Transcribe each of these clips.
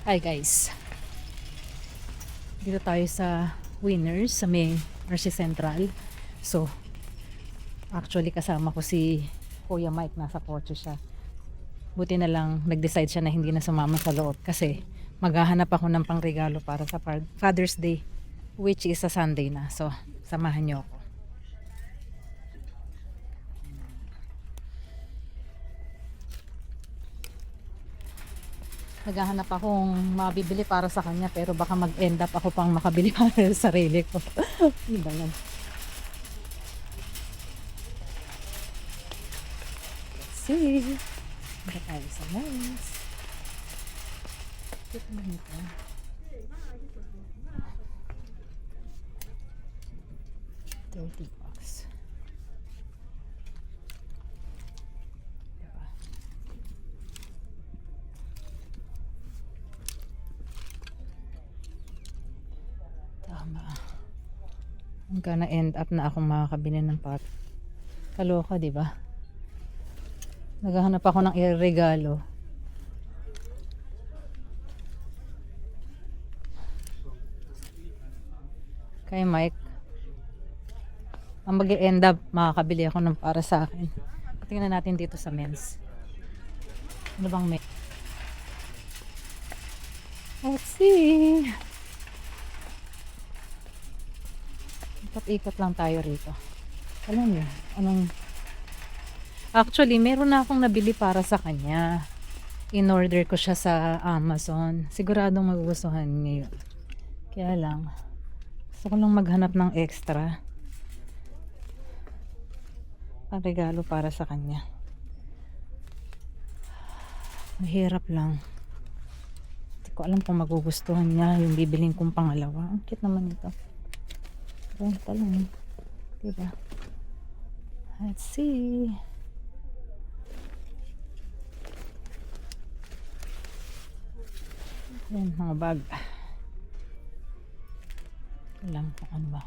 Hi guys, dito tayo sa Winners sa may Mercy Central. So actually kasama ko si Kuya Mike, nasa kotse siya. Buti na lang nag-decide siya na hindi na sumama sa loob kasi maghahanap ako ng pangregalo para sa Father's Day, which is sa Sunday na. So samahan niyo ako. Naghahanap akong mabibili para sa kanya, pero baka mag-end up ako pang makabili para sa sarili ko. Ano ba yan? Let's see. Baka tayo sa nice. Cute naman ito. $30. Diba? Tama. Hanggang na end up na akong makakabili ng pot. Kaloka, di ba? Naghahanap ako ng regalo. Kay Mike. Ang mag-end up, makakabili ako ng para sa akin. Tingnan natin dito sa men's. Ano bang men's? Let's see. Ikot-ikot lang tayo rito. Alam niyo, actually, meron na akong nabili para sa kanya. In-order ko siya sa Amazon. Siguradong magugustuhan niya yun. Kaya lang, gusto ko lang maghanap ng extra ang regalo para sa kanya. Mahirap lang. Hindi ko alam kung magugustuhan niya yung bibiling kong pangalawa. Ang cute naman ito. Renta lang. Diba? Let's see. Yan, mga bag. Alam kung ano ba.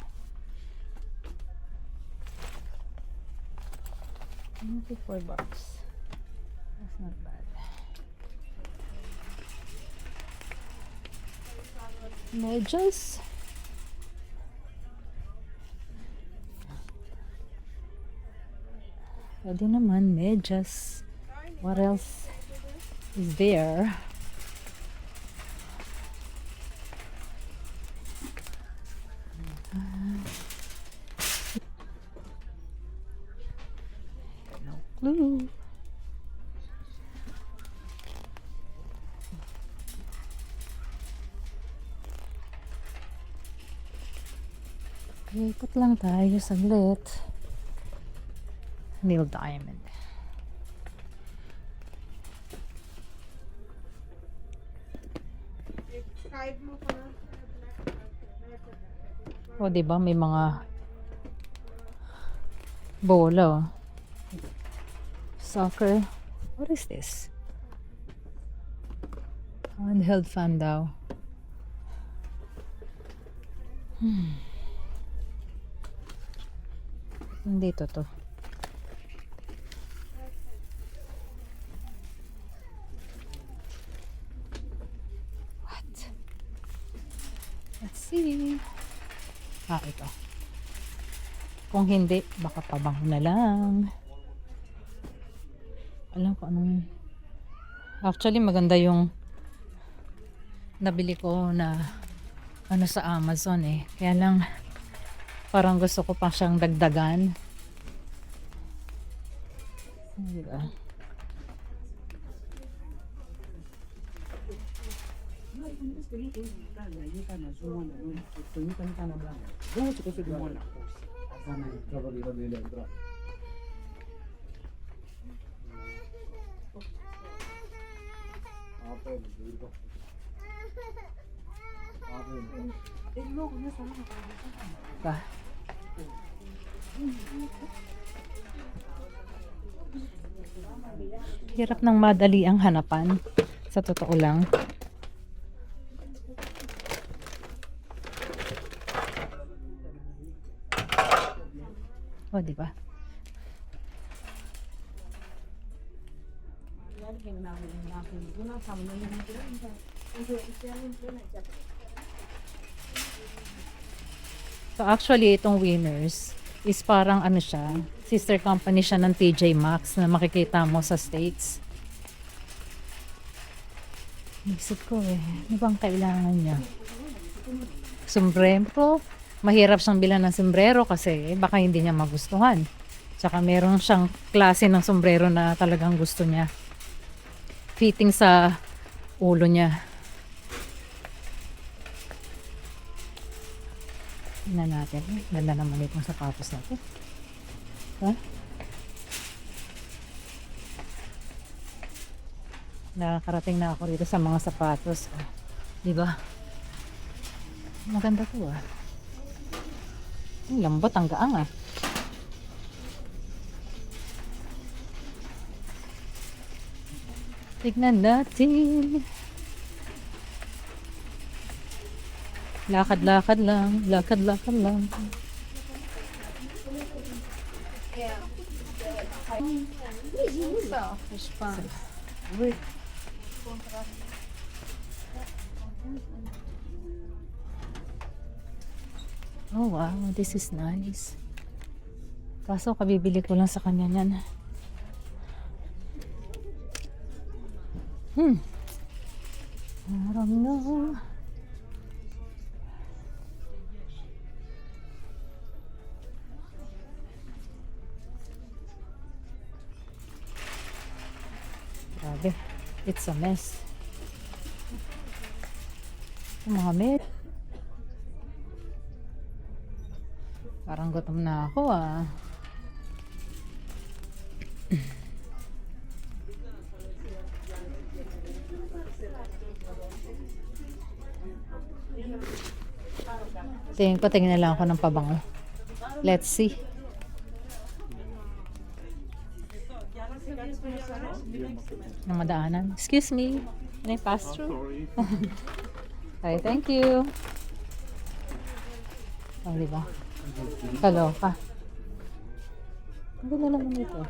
$4. That's not bad. Medyas. Pwede naman, medyas. What else is there? No clue. Ikot lang tayo saglit. Neil Diamond. O, diba may mga bola, oh. Soccer. What is this? Handheld fan daw. Dito to. What? Let's see. Ito. Kung hindi, baka pabango na lang. Alam ko anong... Actually, maganda yung nabili ko na ano sa Amazon eh. Kaya lang, parang gusto ko pa siyang dagdagan. Diba? Ba? Hirap ng madali ang hanapan. Sa totoo lang. O, diba? So actually, itong Winners is parang ano siya, sister company siya ng TJ Maxx na makikita mo sa States. Isip ko ano bang kailangan niya? Sombrero. Mahirap siyang bilan ng sombrero kasi baka hindi niya magustuhan. Tsaka meron siyang klase ng sombrero na talagang gusto niya. Fitting sa ulo niya. Tingnan natin. Ganda naman itong sapatos natin. Ha? Nakakarating na ako dito sa mga sapatos. Di ba? Maganda to Ang lambot, ang gaang Tignan natin. Lakad-lakad lang. Lakad-lakad lang. Oh wow, this is nice. Kaso kabibili ko lang sa kanya niyan. I don't know. Grabe, it's a mess. Yung mga med. Parang gutom na ako Patingin na lang ako ng pabango. Let's see. Na madaanan. Excuse me. Can I pass through? Okay, thank you. Oh, diba? Kaloka. Ang ganda naman ito.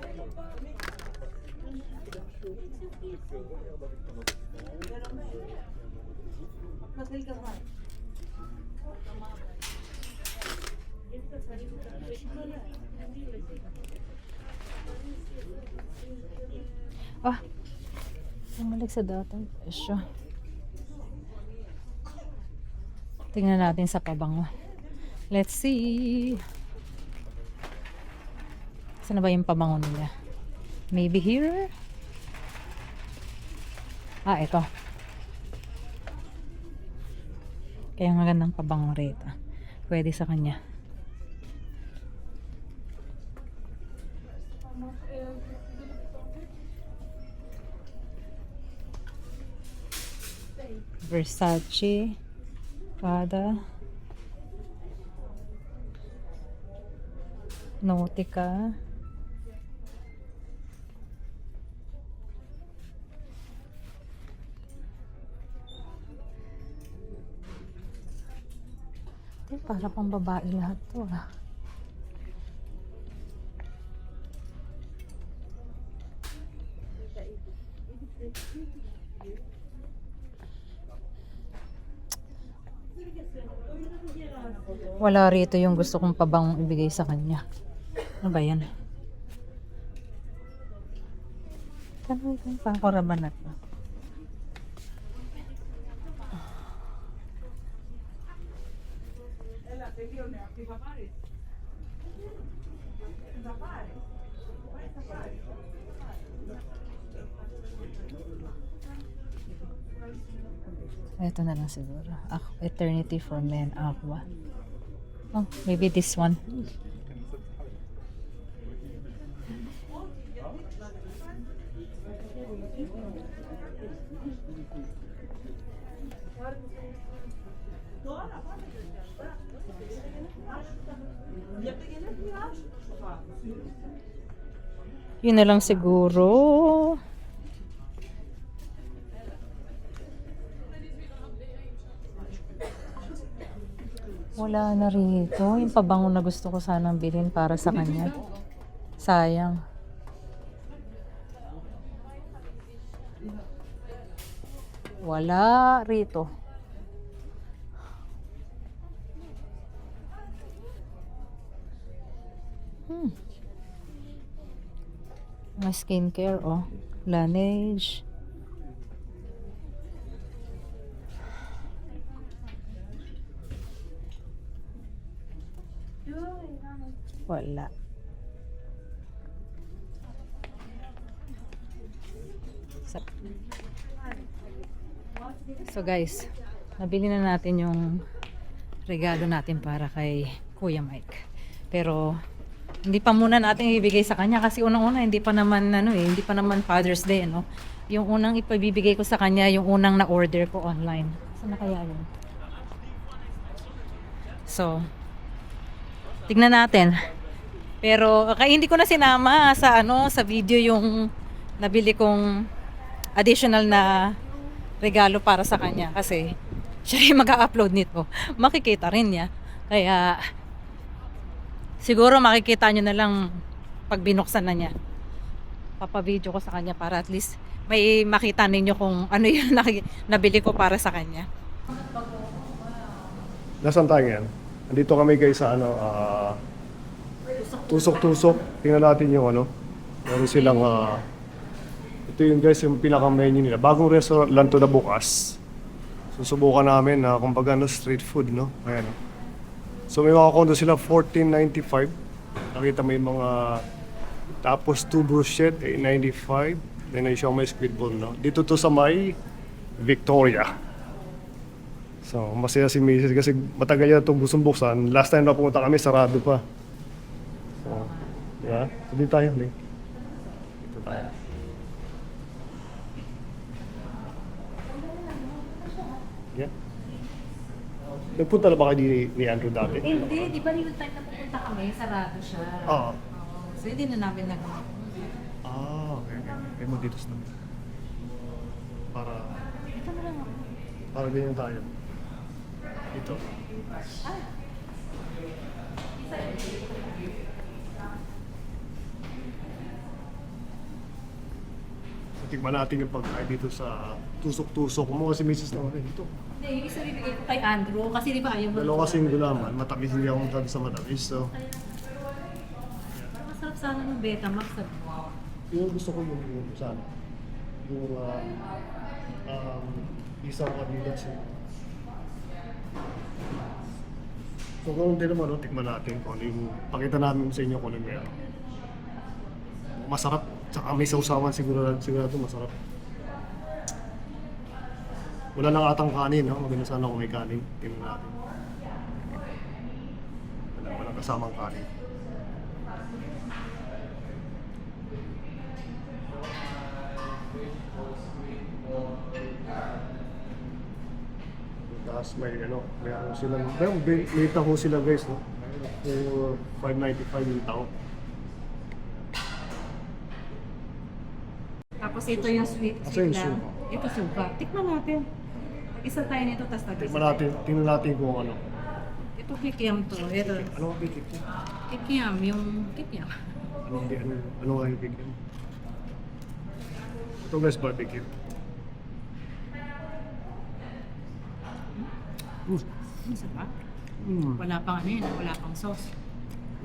Bumalik sa dating presyo. Tingnan natin sa pabango. Let's see. Saan na ba yung pabango nila? Maybe here? Ito. Kaya magandang pabango rito. Pwede sa kanya. Versace, Prada, Nautica, para pang babae lahat to Wala rito yung gusto kong pabangong ibigay sa kanya. Ano ba yan? Ano yung pangkoraban na to? Ito na lang siguro. Eternity for Men, Aqua. Oh, maybe this one. Yun na lang siguro. Wala na rito. Yung pabango na gusto ko sanang bilhin para sa kanya. Sayang. Wala rito. Mga skincare, oh. Laneige. Wala. So guys, nabili na natin yung regalo natin para kay Kuya Mike. Pero hindi pa muna natin ibibigay sa kanya kasi unang-una hindi pa naman hindi pa naman Father's Day, no. Yung unang ipabibigay ko sa kanya, yung unang na-order ko online. Saan na kaya yun? So, tignan natin. Pero hindi ko na sinama sa sa video yung nabili kong additional na regalo para sa kanya kasi siya yung mag-a-upload nito. Makikita rin niya. Kaya siguro makikita nyo na lang pag binuksan na niya. Papavideo ko sa kanya para at least may makita ninyo kung ano yung nabili ko para sa kanya. Nasaan tayo ngayon? Andito kami guys sa Tusok-tusok. Tingnan natin yung meron silang ito yung guys yung pinaka-menu nila. Bagong restaurant lang to na bukas. Susubukan namin na kumbaga street food, no? Ayan. So may mga kondo sila 14.95. Nakita mo yung mga tapos 2 bruschetta 8.95. Then ay siya may squid ball, no? Dito to sa may Victoria. So masaya si Mrs. kasi matagal niya itong gustong buksan. Last time na pumunta kami, sarado pa. So, yeah. So dito tayo, Lee. Dito tayo. Yeah. Nagpunta na ba kayo ni Andrew dati? Hindi, di ba yung time na pupunta kami, sarado siya. Oo. So hindi na namin nagawa. Okay. Kaya mo dito sa para Ito na lang ako. para ganyan tayo. Dito. So, tignan natin yung pagkain dito sa tusok-tusok mo kasi Mrs. na dito. Hindi, yung isa bibigay ko kay Andrew kasi di ba ayaw mo. Dalawa kasing gulaman, matamis hindi ako masyado sa matamis. So, Parang masarap sana ng Betamax. yung gusto ko yung sana. Yung isang kanila siya. So kung hindi naman, tikman natin kung ano yung pakita namin sa inyo kung ano yung meron. Masarap, tsaka may sausawan sigurado masarap. Wala nang atang kanin, no? Maganda sana kung may kanin. Tingnan natin. Walang kasamang kanin. Tapos may sila, may taho sila guys, no? For 5.95 yung taho. Tapos ito yung sweet Asa yung lang. suka? Ito suka. Tikman natin. Isa tayo nito, tapos tag-isa. Tingnan natin kung ano. Ito kikiam to. Ito. Ano ang bigit niya? Kikiam, yung kikiam. Ano ang bigit niya? Ito guys, barbecue. Ang sarap. Mm. Wala pang wala pang sauce.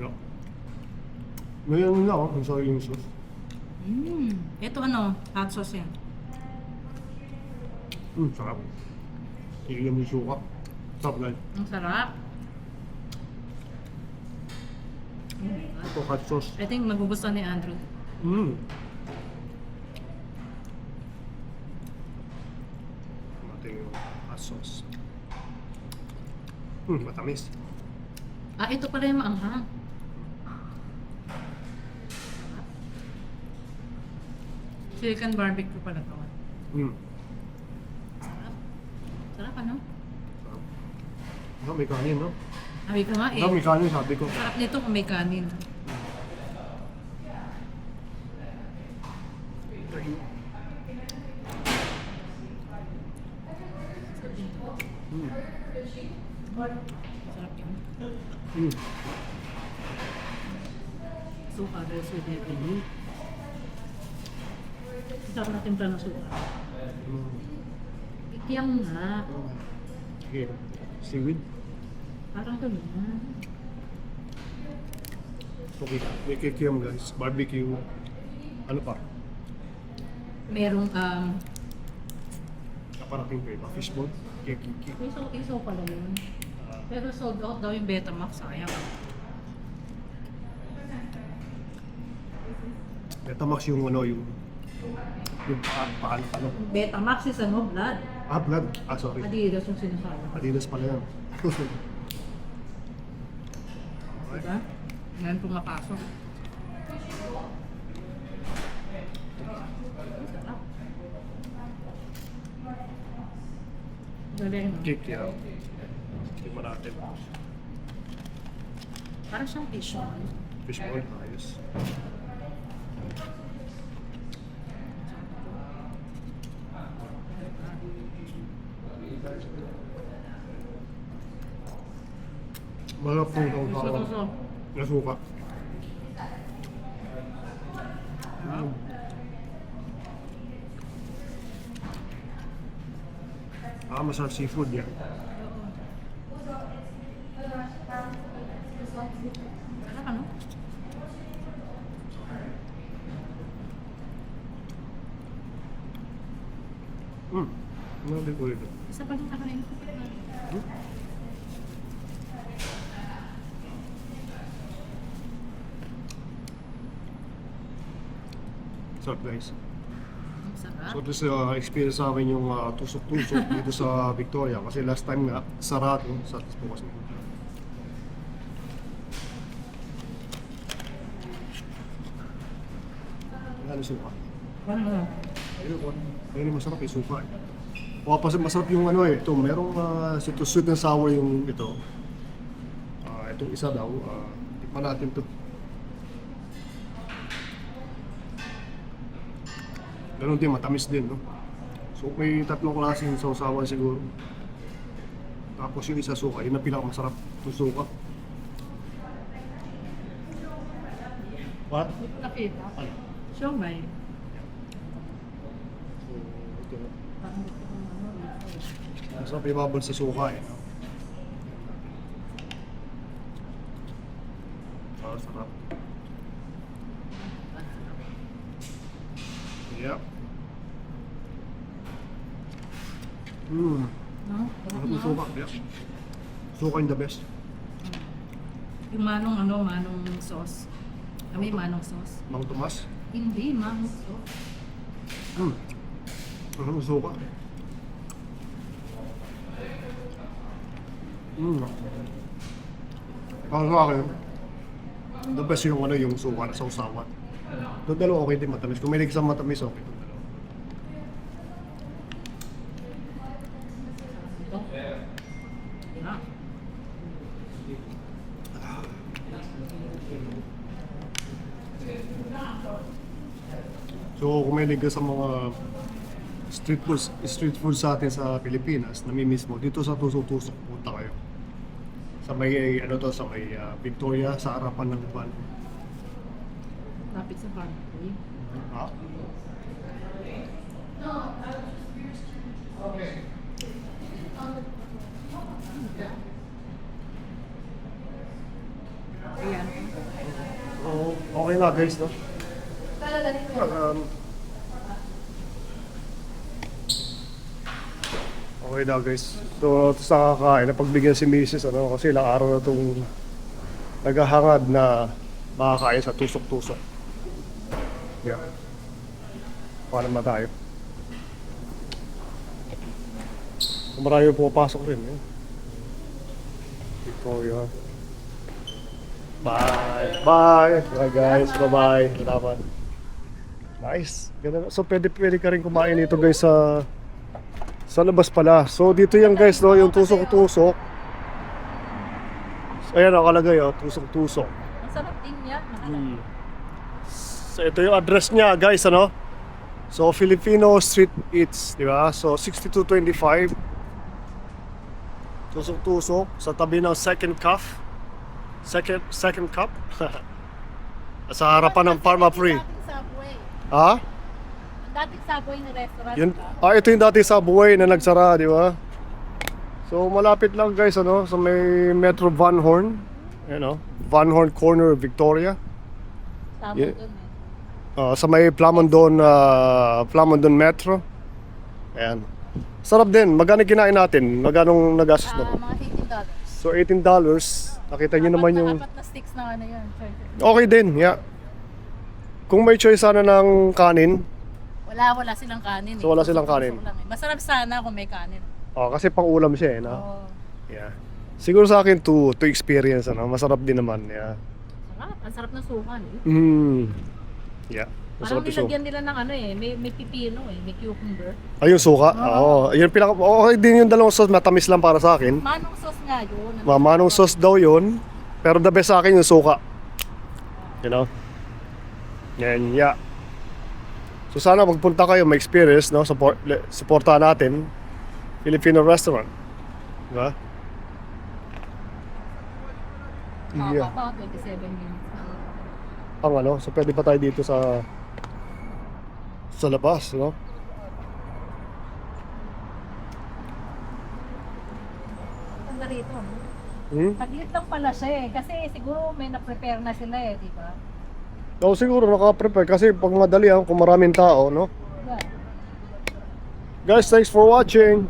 No. Ngayon na ang soy sauce. Ito hot sauce yan. Sarap. Tignan mo yung suka. Sarap guys. Ang sarap. Ito hot sauce. I think magugustuhan ni Andrew. Natin yung hot sauce. Matamis. Ito pala yung maanghang. Chicken barbecue pala to. Sarap. Sarap Sarap. May kanin, no? Sabi ko nga May kanin, sabi ko. sarap nito kung may kanin. Sarap yun. Suka dahil sweet na yun. Sarap na timpla ng suka. Kikiam nga. Okay. Seaweed. Parang ganun na. Okay. May kikiam guys. Barbecue. Ano pa? Merong Naparating ko iba. Fishball. Kiki. iso pala yun. Pero sold out daw yung Betamax, sayang. Betamax yung ano yung paano ano. Betamax is ano, blood. Blood. Sorry. Adidas yung sinasabi. Adidas pala yan. Diba? Ngayon pumapasok. Sarap. Galing, no? Kikiam. Tingnan natin. Parang siyang fish on. Fishball. Ayos. Malap pong So. nasuka. Masarap seafood yan. Sarap, ano? Ano din ulit? Isa pa rin kakain ko. Sarap guys. Ang sarap. So this experience namin yung tusok-tusok dito sa Victoria kasi last time nga sarat no, sa bukas na. Ano suka? Ano? Ayun masarap yung suka. Masarap yung ano ito, merong sweet and sour yung ito. Itong isa daw, tikman natin to. Ganun din, matamis din, no? So may tatlong klaseng sausawan siguro. Tapos yung isa suka, yun ang pinakamasarap yung suka. What? Nakita. Siomay. So, ito na. Masarap ibabal sa suka eh. Sarap. Yep. No? Sarap yung suka. Yep. Suka yung the best. Yung manong sauce. Kami manong sauce. Mang Tomas. Hindi, manong sauce. Ano yung suka? Para sa akin, the best yung yung suka na sausawan. Doon dalawa okay din matamis. Kung may sa matamis, okay. Doon dalawa. Ito. Na. So kung may ka sa mga street food sa atin sa Pilipinas, namimiss mo, dito sa Tusok-Tusok, punta kayo. Sa may, sa may Victoria, sa harapan ng van. Lapit sa pantry. Ha? Ayan. Oo, okay na guys, no? Okay na guys. So, sa kakain, napagbigyan si Mrs. Kasi ilang araw na itong naghahangad na makakain sa tusok-tusok. Yeah. Paano naman tayo? Marami pumapasok rin. Eh. Victoria. Bye! Bye! Bye guys, bye-bye. Salamat. Nice. Ganda. So pwede ka rin kumain dito guys sa labas pala. So dito yan guys, no, yung tusok-tusok. So, ayan nakalagay, tusok-tusok. Ang sarap din yan. So ito yung address niya guys, ano? So Filipino Street Eats, di ba? So 6225. Tusok-tusok sa tabi ng Second Cup. Sa harapan ng Pharma Free. Subway. Ha? Ang dating Subway na restaurant. Yun, ito yung dati Subway na nagsara, di ba? So malapit lang guys, ano, sa may Metro Van Horn. Ayan, Van Horn Corner, Victoria. Tama Yeah. dun eh. Sa may Plamondon Metro. Ayan. Sarap din. Magkano kinain natin? Magkano nagastos na? Mga $18. So $18. Nakita niyo naman yung... Apat na sticks na ano yun. Okay din, yeah. Kung may choice sana ng kanin, Wala silang kanin. So, wala silang kanin. Lang, eh. Masarap sana kung may kanin. kasi pang ulam siya no? Oo. Yeah. Siguro sa akin to experience, ano, masarap din naman, yeah. Sarap. Ang sarap ng sukan eh. Yeah. Parang Masarap yung suka. nilagyan nila ng ano eh. May pipino eh. May cucumber. Yung suka? Oo. Yun okay din yung dalawang sauce, matamis lang para sa akin. Manong sauce nga yun. Manong sauce daw yun. Pero the best sa akin yung suka. You know? Yan, yeah. So sana magpunta kayo, may experience, no? Supportahan natin Filipino restaurant. Diba? Yeah. About 27 minutes. Ang ano, so pwede pa tayo dito sa labas, no? Ang rito. Hmm? Lang pala siya eh. Kasi siguro may na-prepare na sila eh, di ba? Oo, siguro naka-prepare kasi pag madali kung maraming tao, no? Yeah. Guys, thanks for watching.